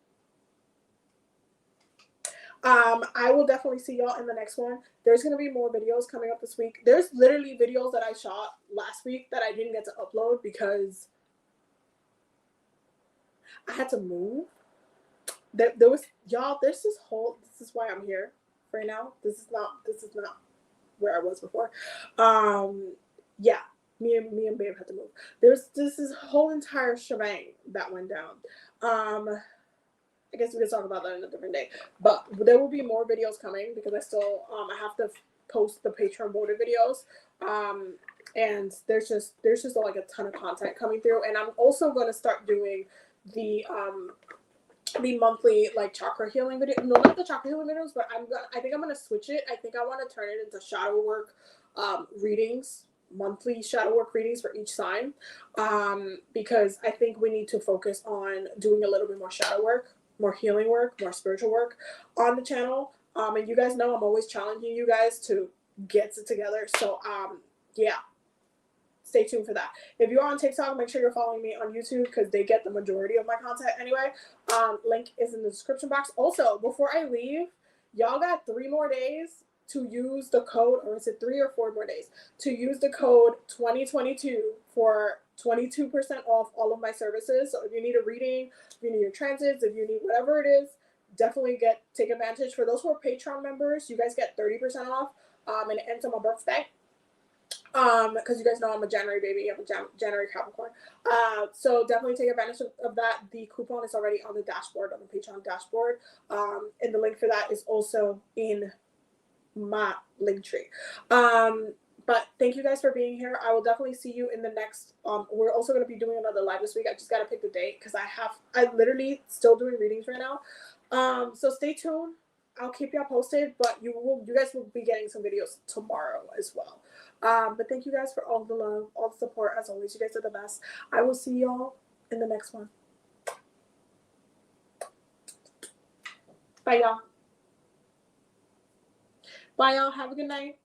I will definitely see y'all in the next one. There's going to be more videos coming up this week. There's literally videos that I shot last week that I didn't get to upload because I had to move. There was, y'all, this is why I'm here right now. This is not where I was before. Yeah, me and Babe had to move. This whole entire shebang that went down. I guess we could talk about that in a different day. But there will be more videos coming because I still I have to post the Patreon voted videos. And there's just like a ton of content coming through. And I'm also going to start doing the monthly like chakra healing video. No, not the chakra healing videos, but I think I'm gonna switch it. I think I want to turn it into shadow work readings, monthly shadow work readings for each sign, because I think we need to focus on doing a little bit more shadow work, more healing work, more spiritual work on the channel. And you guys know I'm always challenging you guys to get it together. So yeah. Stay tuned for that. If you're on TikTok, make sure you're following me on YouTube because they get the majority of my content anyway. Link is in the description box. Also, before I leave, y'all got 3 more days to use the code, or is it 3 or 4 more days, to use the code 2022 for 22% off all of my services. So if you need a reading, if you need your transits, if you need whatever it is, definitely take advantage. For those who are Patreon members, you guys get 30% off, and it ends on my birthday. Because you guys know I'm a January baby. I'm a January Capricorn. So definitely take advantage of that. The coupon is already on the dashboard, on the Patreon dashboard. And the link for that is also in my link tree. But thank you guys for being here. I will definitely see you in the next, we're also going to be doing another live this week. I just got to pick the date because I'm literally still doing readings right now. So stay tuned. I'll keep y'all posted, but you guys will be getting some videos tomorrow as well. But thank you guys for all the love, all the support. As always, you guys are the best. I will see y'all in the next one. Bye, y'all. Bye, y'all. Have a good night.